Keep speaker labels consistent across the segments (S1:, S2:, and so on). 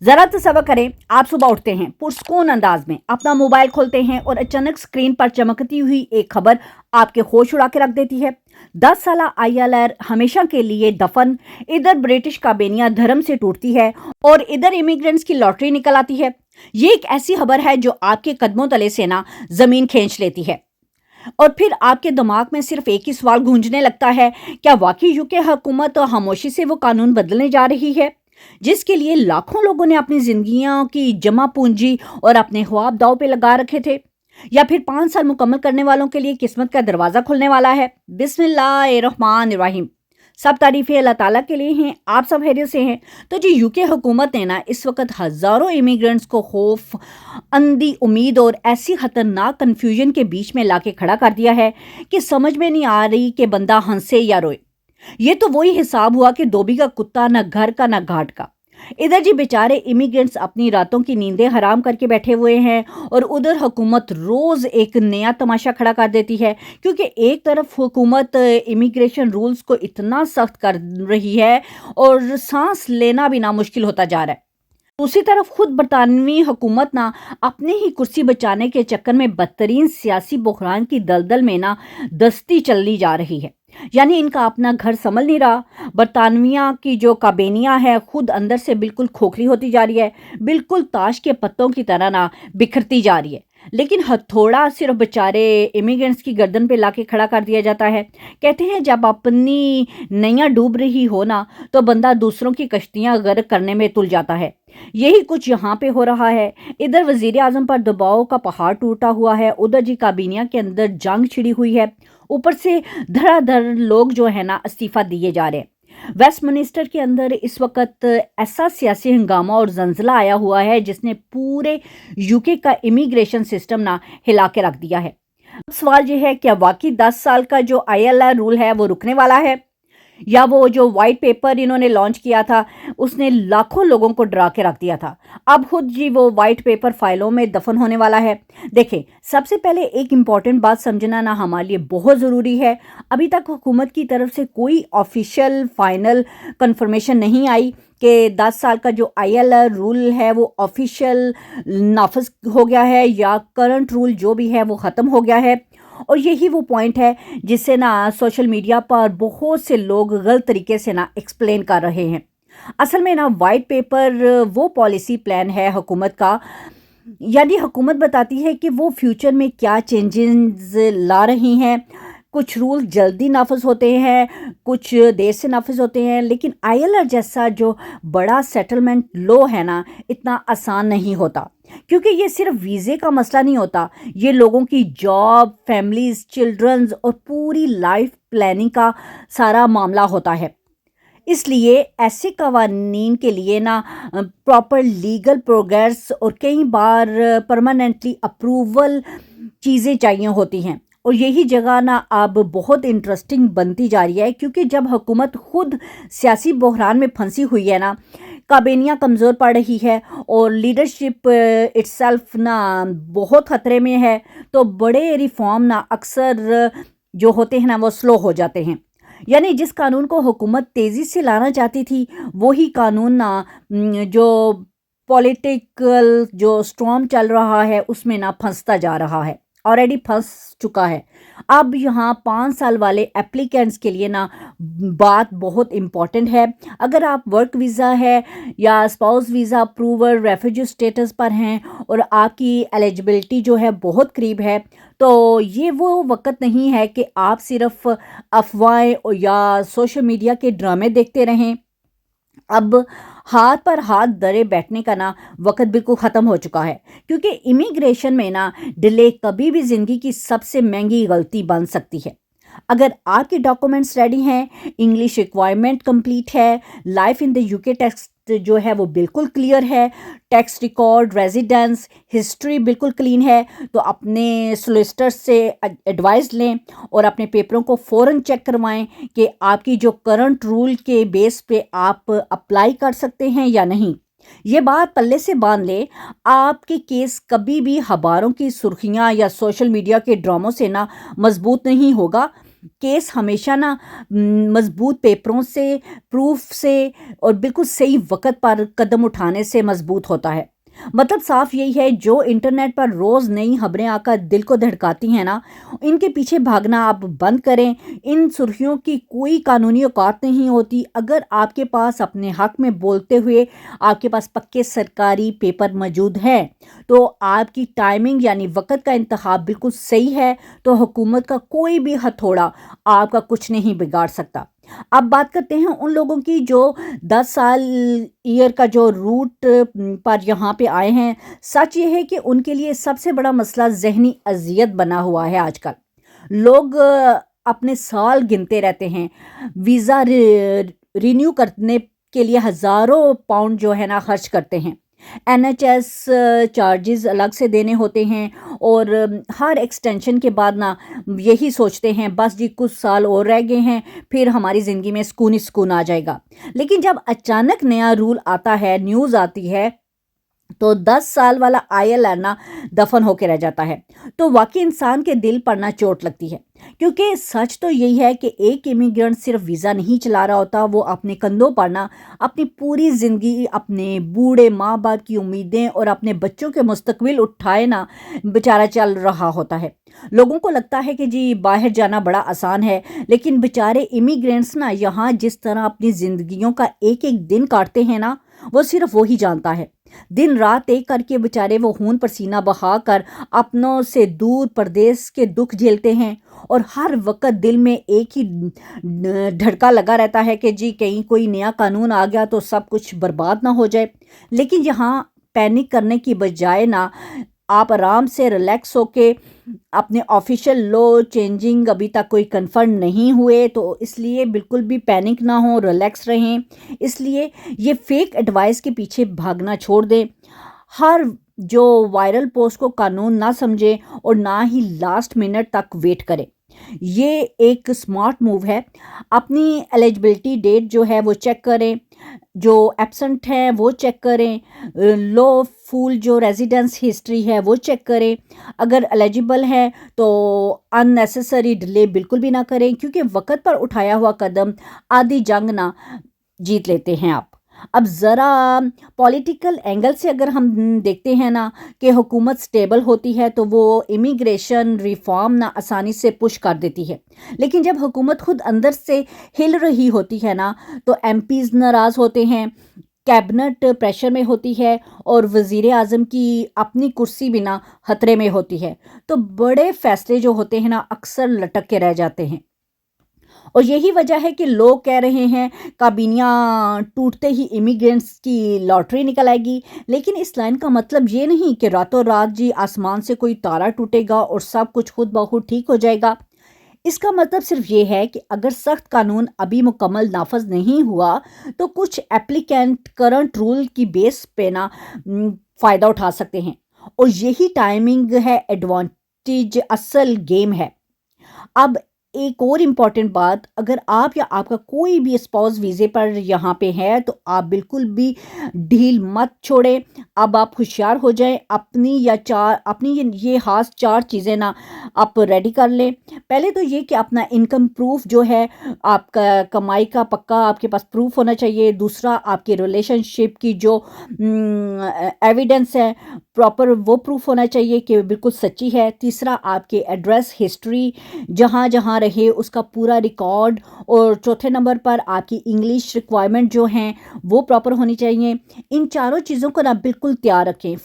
S1: जरा तसव्वुर करें, आप सुबह उठते हैं, पुरस्कून अंदाज में अपना मोबाइल खोलते हैं और अचानक स्क्रीन पर चमकती हुई एक खबर आपके होश उड़ा के रख देती है। 10 साल ILR हमेशा के लिए दफन, इधर ब्रिटिश काबेनिया धर्म से टूटती है और इधर इमिग्रेंट्स की लॉटरी निकल आती है। ये एक ऐसी खबर है जो आपके कदमों तले से ना जमीन खींच लेती है और फिर आपके दिमाग में सिर्फ एक ही सवाल गूंजने लगता है, क्या वाकई यूके हुकूमत खामोशी से वो कानून बदलने जा रही है जिसके लिए लाखों लोगों ने अपनी जिंदगियों की जमा पूंजी और अपने ख्वाब दांव पे लगा रखे थे, या फिर 5 साल मुकम्मल करने वालों के लिए किस्मत का दरवाजा खुलने वाला है। बिस्मिल्लाहिर्रहमानिर्रहीम। सब तारीफें अल्लाह ताला के लिए हैं। आप सब खैरियत से हैं? तो जी यूके हुकूमत ने ना इस वक्त हज़ारों इमिग्रेंट्स को खौफ, अंधी उम्मीद और ऐसी खतरनाक कन्फ्यूजन के बीच में लाके खड़ा कर दिया है कि समझ में नहीं आ रही कि बंदा हंसे या रोए। ये तो वही हिसाब हुआ कि धोबी का कुत्ता, ना घर का ना घाट का। इधर जी बेचारे इमिग्रेंट्स अपनी रातों की नींदें हराम करके बैठे हुए हैं और उधर हुकूमत रोज एक नया तमाशा खड़ा कर देती है, क्योंकि एक तरफ हुकूमत इमिग्रेशन रूल्स को इतना सख्त कर रही है और सांस लेना भी ना मुश्किल होता जा रहा है। दूसरी तरफ खुद बरतानवी हुकूमत ना अपनी ही कुर्सी बचाने के चक्कर में बदतरीन सियासी बुहरान की दलदल में ना दस्ती चलनी जा रही है। यानी इनका अपना घर संभल नहीं रहा। बरतानविया की जो काबेनिया है खुद अंदर से बिल्कुल खोखली होती जा रही है, बिल्कुल ताश के पत्तों की तरह ना बिखरती जा रही है। लेकिन हथौड़ा सिर्फ बेचारे इमिग्रेंट्स की गर्दन पे लाके खड़ा कर दिया जाता है। कहते हैं जब अपनी नैया डूब रही हो ना तो बंदा दूसरों की कश्तियां गर्क करने में तुल जाता है। यही कुछ यहाँ पे हो रहा है। इधर वजीर आजम पर दबाव का पहाड़ टूटा हुआ है, उधर जी काबीनिया के अंदर जंग छिड़ी हुई है, ऊपर से धड़ाधड़ लोग जो है ना इस्तीफा दिए जा रहे हैं। वेस्टमिनिस्टर के अंदर इस वक्त ऐसा सियासी हंगामा और जंजला आया हुआ है जिसने पूरे यूके का इमिग्रेशन सिस्टम ना हिला के रख दिया है। अब सवाल ये है, क्या वाकई 10 साल का जो ILR रूल है वो रुकने वाला है, या वो जो वाइट पेपर इन्होंने लॉन्च किया था उसने लाखों लोगों को डरा के रख दिया था, अब खुद जी वो वाइट पेपर फाइलों में दफन होने वाला है। देखें, सबसे पहले एक इम्पॉर्टेंट बात समझना ना हमारे लिए बहुत ज़रूरी है। अभी तक हुकूमत की तरफ से कोई ऑफिशियल फाइनल कंफर्मेशन नहीं आई कि 10 साल का जो ILR रूल है वो ऑफिशियल नाफिज हो गया है या करंट रूल जो भी है वो ख़त्म हो गया है। और यही वो पॉइंट है जिससे ना सोशल मीडिया पर बहुत से लोग गलत तरीके से ना एक्सप्लेन कर रहे हैं। असल में ना वाइट पेपर वो पॉलिसी प्लान है हुकूमत का, यानी हुकूमत बताती है कि वो फ्यूचर में क्या चेंजेस ला रही हैं। कुछ रूल जल्दी नाफिज होते हैं, कुछ देर से नाफिज होते हैं, लेकिन ILR जैसा जो बड़ा सेटलमेंट लॉ है ना इतना आसान नहीं होता, क्योंकि ये सिर्फ वीज़े का मसला नहीं होता, ये लोगों की जॉब, फैमिलीज, चिल्ड्रंस और पूरी लाइफ प्लानिंग का सारा मामला होता है। इसलिए ऐसे कवानीन के लिए ना प्रॉपर लीगल प्रोग्रेस और कई बार परमानेंटली अप्रूवल चीज़ें चाहिए होती हैं। और यही जगह ना अब बहुत इंटरेस्टिंग बनती जा रही है, क्योंकि जब हुकूमत खुद सियासी बहरान में फंसी हुई है ना, काबेनिया कमज़ोर पड़ रही है और लीडरशिप इट्सेल्फ ना बहुत ख़तरे में है, तो बड़े रिफॉर्म ना अक्सर जो होते हैं ना वो स्लो हो जाते हैं। यानी जिस कानून को हुकूमत तेज़ी से लाना चाहती थी वही कानून ना जो पॉलिटिकल जो स्टॉर्म चल रहा है उसमें ना फंसता जा रहा है, ऑलरेडी फंस चुका है। अब यहाँ 5 साल वाले एप्लीकेंट्स के लिए ना बात बहुत इम्पॉर्टेंट है। अगर आप वर्क वीज़ा है या spouse visa approval refugee status पर हैं और आपकी एलिजिबिलिटी जो है बहुत करीब है, तो ये वो वक्त नहीं है कि आप सिर्फ अफवाहें या सोशल मीडिया के ड्रामे देखते रहें। अब हाथ पर हाथ धरे बैठने का ना वक्त बिल्कुल ख़त्म हो चुका है, क्योंकि इमिग्रेशन में ना डिले कभी भी ज़िंदगी की सबसे महंगी गलती बन सकती है। अगर आपके डॉक्यूमेंट्स रेडी हैं, इंग्लिश रिक्वायरमेंट कंप्लीट है, life in the UK text जो है वो बिल्कुल क्लियर है, टैक्स रिकॉर्ड, रेजिडेंस हिस्ट्री बिल्कुल क्लीन है, तो अपने सोलिसिटर से एडवाइस लें और अपने पेपरों को फ़ौरन चेक करवाएं कि आपकी जो करंट रूल के बेस पे आप अप्लाई कर सकते हैं या नहीं। ये बात पल्ले से बांध ले, आपके केस कभी भी अखबारों की सुर्खियां या सोशल मीडिया के ड्रामों से ना मजबूत नहीं होगा। केस हमेशा ना मज़बूत पेपरों से, प्रूफ से और बिल्कुल सही वक़्त पर कदम उठाने से मज़बूत होता है। मतलब साफ यही है, जो इंटरनेट पर रोज़ नई खबरें आकर दिल को धड़काती हैं ना, इनके पीछे भागना आप बंद करें। इन सुर्खियों की कोई कानूनी औकात नहीं होती। अगर आपके पास अपने हक में बोलते हुए आपके पास पक्के सरकारी पेपर मौजूद हैं, तो आपकी टाइमिंग यानी वक़्त का इंतखाब बिल्कुल सही है, तो हुकूमत का कोई भी हथौड़ा आपका कुछ नहीं बिगाड़ सकता। अब बात करते हैं उन लोगों की जो 10 साल ईयर का जो रूट पर यहाँ पे आए हैं। सच ये है कि उनके लिए सबसे बड़ा मसला ज़हनी अज़ियत बना हुआ है आजकल। लोग अपने साल गिनते रहते हैं। वीज़ा रिन्यू करने के लिए हज़ारों पाउंड जो है ना खर्च करते हैं। NHS चार्जेस अलग से देने होते हैं और हर एक्सटेंशन के बाद ना यही सोचते हैं बस जी कुछ साल और रह गए हैं, फिर हमारी ज़िंदगी में सुकून ही सुकून आ जाएगा। लेकिन जब अचानक नया रूल आता है, न्यूज़ आती है, तो 10 साल वाला ILR ना दफन होके रह जाता है। तो वाकई इंसान के दिल पर ना चोट लगती है, क्योंकि सच तो यही है कि एक इमिग्रेंट सिर्फ वीज़ा नहीं चला रहा होता, वो अपने कंधों पर ना अपनी पूरी ज़िंदगी, अपने बूढ़े माँ बाप की उम्मीदें और अपने बच्चों के मुस्तकबिल उठाए ना बेचारा चल रहा होता है। लोगों को लगता है कि जी बाहर जाना बड़ा आसान है, लेकिन बेचारे इमिग्रेंट्स ना यहाँ जिस तरह अपनी ज़िंदगियों का एक एक दिन काटते हैं ना, वो सिर्फ वही जानता है। दिन रात एक करके बेचारे वो खून पसीना बहा कर अपनों से दूर परदेश के दुख झेलते हैं, और हर वक्त दिल में एक ही धड़का लगा रहता है कि जी कहीं कोई नया कानून आ गया तो सब कुछ बर्बाद ना हो जाए। लेकिन यहाँ पैनिक करने की बजाय ना आप आराम से रिलैक्स होके अपने ऑफिशियल लॉ चेंजिंग अभी तक कोई कन्फर्म नहीं हुए, तो इसलिए बिल्कुल भी पैनिक ना हो, रिलैक्स रहें। इसलिए ये फेक एडवाइस के पीछे भागना छोड़ दें। हर जो वायरल पोस्ट को कानून ना समझें और ना ही लास्ट मिनट तक वेट करें। ये एक स्मार्ट मूव है। अपनी एलिजिबिलिटी डेट जो है वो चेक करें, जो एब्सेंट है वो चेक करें, लो फुल जो रेजिडेंस हिस्ट्री है वो चेक करें। अगर एलिजिबल है तो अननेसेसरी डिले बिल्कुल भी ना करें, क्योंकि वक्त पर उठाया हुआ कदम आधी जंग ना जीत लेते हैं आप। अब ज़रा पॉलिटिकल एंगल से अगर हम देखते हैं ना कि हुकूमत स्टेबल होती है तो वो इमिग्रेशन रिफॉर्म ना आसानी से पुश कर देती है। लेकिन जब हुकूमत खुद अंदर से हिल रही होती है ना, तो MPs नाराज़ होते हैं, कैबिनेट प्रेशर में होती है और वज़ीर आज़म की अपनी कुर्सी भी ना खतरे में होती है। तो बड़े फैसले जो होते हैं ना अक्सर लटक के रह जाते हैं। और यही वजह है कि लोग कह रहे हैं काबीना टूटते ही इमिग्रेंट्स की लॉटरी निकल आएगी। लेकिन इस लाइन का मतलब ये नहीं कि रातों रात जी आसमान से कोई तारा टूटेगा और सब कुछ खुद ब खुद ठीक हो जाएगा। इसका मतलब सिर्फ ये है कि अगर सख्त कानून अभी मुकम्मल नाफज नहीं हुआ, तो कुछ एप्लीकेंट करंट रूल की बेस पे ना फ़ायदा उठा सकते हैं, और यही टाइमिंग है एडवांटेज, असल गेम है। अब एक और इम्पॉर्टेंट बात, अगर आप या आपका कोई भी स्पाउस वीज़े पर यहाँ पे है, तो आप बिल्कुल भी ढील मत छोड़ें। अब आप होशियार हो जाएं, अपनी ये खास 4 चीज़ें ना आप रेडी कर लें। पहले तो ये कि अपना इनकम प्रूफ जो है, आपका कमाई का पक्का आपके पास प्रूफ होना चाहिए। दूसरा, आपके रिलेशनशिप की जो एविडेंस है प्रॉपर, वो प्रूफ होना चाहिए कि बिल्कुल सच्ची है। तीसरा, आपके एड्रेस हिस्ट्री, जहाँ जहाँ रहे उसका पूरा रिकॉर्ड। और चौथे नंबर पर आपकी इंग्लिश रिक्वायरमेंट जो हैं वो प्रॉपर होनी चाहिए। इन चारों चीज़ों को ना बिल्कुल तैयार रखें,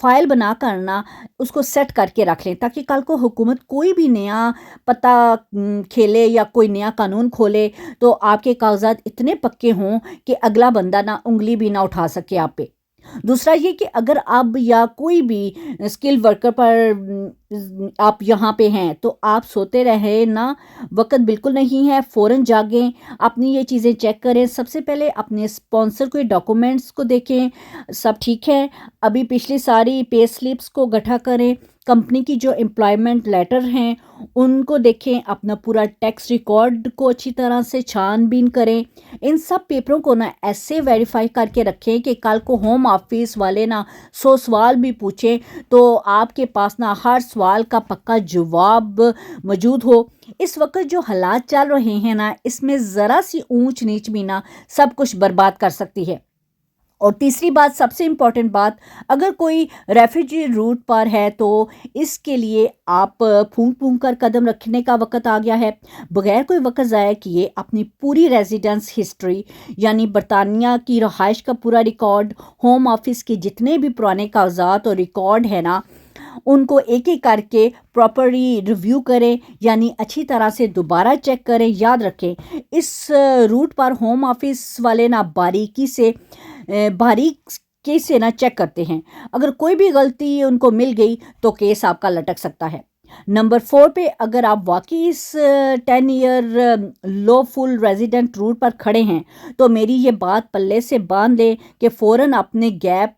S1: फाइल बना कर ना उसको सेट करके रख लें, ताकि कल को हुकूमत कोई भी नया पता खेले या कोई नया कानून खोले, तो आपके कागजात इतने पक्के हों कि अगला बंदा ना उंगली भी ना उठा सके आप पे। दूसरा ये कि अगर आप या कोई भी स्किल वर्कर पर आप यहाँ पे हैं, तो आप सोते रहे ना, वक्त बिल्कुल नहीं है, फ़ौरन जागें, अपनी ये चीज़ें चेक करें। सबसे पहले अपने स्पॉन्सर के डॉक्यूमेंट्स को देखें, सब ठीक है। अभी पिछली सारी पे स्लिप्स को इकट्ठा करें, कंपनी की जो एम्प्लॉयमेंट लेटर हैं उनको देखें, अपना पूरा टैक्स रिकॉर्ड को अच्छी तरह से छानबीन करें। इन सब पेपरों को ना ऐसे वेरीफाई करके रखें कि कल को होम ऑफिस वाले ना 100 सवाल भी पूछें तो आपके पास ना हर सवाल का पक्का जवाब मौजूद हो। इस वक्त जो हालात चल रहे हैं ना, इसमें ज़रा सी ऊंच नीच भी ना सब कुछ बर्बाद कर सकती है। और तीसरी बात, सबसे इम्पॉर्टेंट बात, अगर कोई रेफ्यूजी रूट पर है तो इसके लिए आप फूंक फूंक कर कदम रखने का वक्त आ गया है। बगैर कोई वक्त ज़ाया किए अपनी पूरी रेजिडेंस हिस्ट्री यानी बरतानिया की रहाइश का पूरा रिकॉर्ड, होम ऑफिस के जितने भी पुराने कागजात और रिकॉर्ड है ना, उनको एक एक करके प्रॉपरली रिव्यू करें, यानी अच्छी तरह से दोबारा चेक करें। याद रखें, इस रूट पर होम ऑफिस वाले ना बारीकी से ना चेक करते हैं। अगर कोई भी गलती उनको मिल गई तो केस आपका लटक सकता है। नंबर 4 पे, अगर आप वाकई इस 10 ईयर लॉफुल रेजिडेंट रूट पर खड़े हैं तो मेरी ये बात पल्ले से बांध लें कि फ़ौरन अपने गैप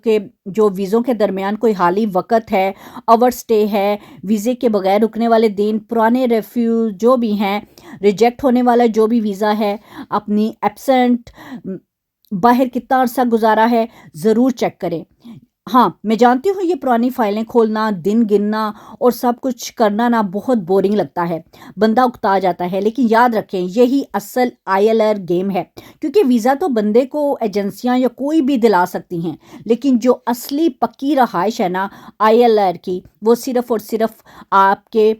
S1: के जो वीज़ों के दरमियान कोई हाली वक्त है, ओवर स्टे है, वीज़े के बगैर रुकने वाले दिन, पुराने रेफ्यूज जो भी हैं, रिजेक्ट होने वाला जो भी वीज़ा है, अपनी एब्सेंट बाहर कितना अरसा गुजारा है, ज़रूर चेक करें। हाँ, मैं जानती हूँ ये पुरानी फाइलें खोलना, दिन गिनना और सब कुछ करना ना बहुत बोरिंग लगता है, बंदा उकता जाता है, लेकिन याद रखें यही असल ILR गेम है। क्योंकि वीज़ा तो बंदे को एजेंसियाँ या कोई भी दिला सकती हैं, लेकिन जो असली पक्की रहाइश है ना ILR की, वो सिर्फ़ और सिर्फ आपके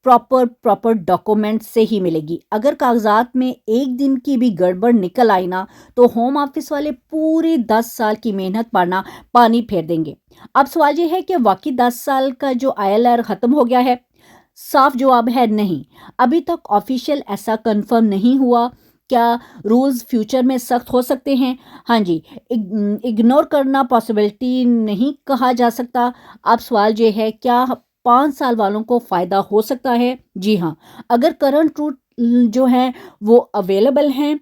S1: प्रॉपर डॉक्यूमेंट से ही मिलेगी। अगर कागजात में एक दिन की भी गड़बड़ निकल आई ना तो होम ऑफिस वाले पूरे 10 साल की मेहनत पर ना पानी फेर देंगे। अब सवाल ये है कि वाकई 10 साल का जो ILR ख़त्म हो गया है? साफ जवाब है नहीं। अभी तक ऑफिशियल ऐसा कंफर्म नहीं हुआ। क्या रूल्स फ्यूचर में सख्त हो सकते हैं? हाँ जी, इग्नोर करना पॉसिबिलिटी नहीं कहा जा सकता। अब सवाल ये है, क्या 5 साल वालों को फ़ायदा हो सकता है? जी हाँ, अगर करंट रूट जो हैं वो अवेलेबल हैं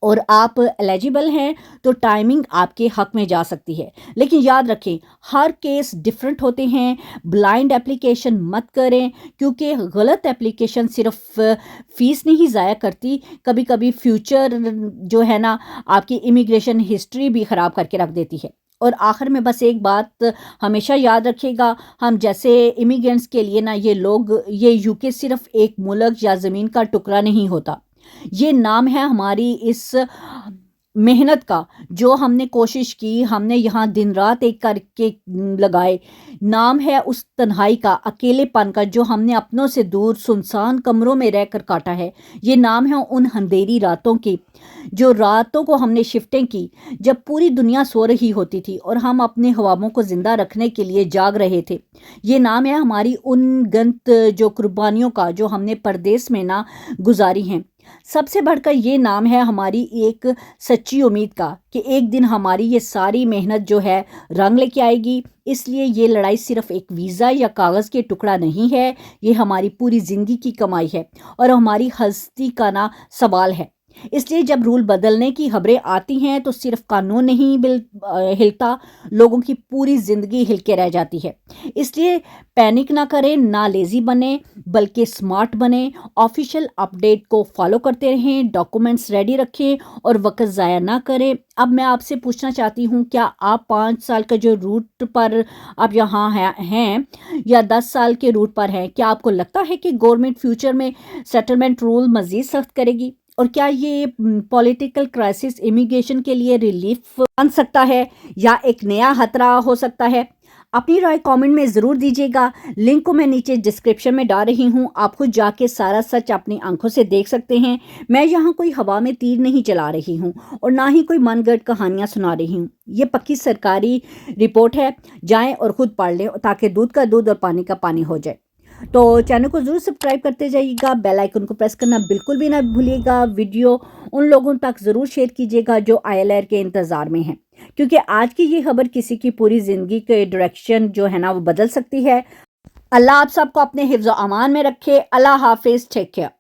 S1: और आप एलिजिबल हैं तो टाइमिंग आपके हक में जा सकती है। लेकिन याद रखें, हर केस डिफरेंट होते हैं। ब्लाइंड एप्लीकेशन मत करें, क्योंकि गलत एप्लीकेशन सिर्फ फीस नहीं ज़ाया करती, कभी कभी फ्यूचर जो है ना आपकी इमिग्रेशन हिस्ट्री भी ख़राब करके रख देती है। और आखिर में बस एक बात हमेशा याद रखिएगा, हम जैसे इमिग्रेंट्स के लिए ना ये यूके सिर्फ एक मुल्क या ज़मीन का टुकड़ा नहीं होता। ये नाम है हमारी इस मेहनत का, जो हमने कोशिश की, हमने यहाँ दिन रात एक करके लगाए। नाम है उस तन्हाई का, अकेलेपन का, जो हमने अपनों से दूर सुनसान कमरों में रहकर काटा है। ये नाम है उन अंधेरी रातों की, जो रातों को हमने शिफ्टें की जब पूरी दुनिया सो रही होती थी और हम अपने ख्वाबों को ज़िंदा रखने के लिए जाग रहे थे। ये नाम है हमारी उन गंत जो कुर्बानियों का, जो हमने परदेश में ना गुजारी हैं। सबसे बढ़कर ये नाम है हमारी एक सच्ची उम्मीद का कि एक दिन हमारी ये सारी मेहनत जो है रंग लेके आएगी। इसलिए ये लड़ाई सिर्फ एक वीज़ा या कागज़ के टुकड़ा नहीं है, ये हमारी पूरी ज़िंदगी की कमाई है और हमारी हस्ती का ना सवाल है। इसलिए जब रूल बदलने की खबरें आती हैं तो सिर्फ कानून नहीं हिलता, लोगों की पूरी ज़िंदगी हिल के रह जाती है। इसलिए पैनिक ना करें, ना लेज़ी बने, बल्कि स्मार्ट बने। ऑफिशियल अपडेट को फॉलो करते रहें, डॉक्यूमेंट्स रेडी रखें और वक्त ज़ाया ना करें। अब मैं आपसे पूछना चाहती हूँ, क्या आप 5 साल का जो रूट पर आप यहाँ हैं या 10 साल के रूट पर हैं, क्या आपको लगता है कि गवर्नमेंट फ्यूचर में सेटलमेंट रूल मज़ीद सख्त करेगी? और क्या ये पॉलिटिकल क्राइसिस इमिग्रेशन के लिए रिलीफ बन सकता है या एक नया खतरा हो सकता है? अपनी राय कमेंट में ज़रूर दीजिएगा। लिंक को मैं नीचे डिस्क्रिप्शन में डाल रही हूँ, आप खुद जाके सारा सच अपनी आंखों से देख सकते हैं। मैं यहाँ कोई हवा में तीर नहीं चला रही हूँ और ना ही कोई मनगढ़ंत कहानियाँ सुना रही हूँ। ये पक्की सरकारी रिपोर्ट है, जाएँ और ख़ुद पढ़ लें ताकि दूध का दूध और पानी का पानी हो जाए। तो चैनल को ज़रूर सब्सक्राइब करते जाइएगा, बेल आइकन को प्रेस करना बिल्कुल भी ना भूलिएगा। वीडियो उन लोगों तक ज़रूर शेयर कीजिएगा जो ILR के इंतज़ार में हैं, क्योंकि आज की ये खबर किसी की पूरी ज़िंदगी के डायरेक्शन जो है ना वो बदल सकती है। अल्लाह आप सबको अपने हिफ्ज़-ओ-अमान में रखे। अल्लाह हाफिज़, टेक केयर।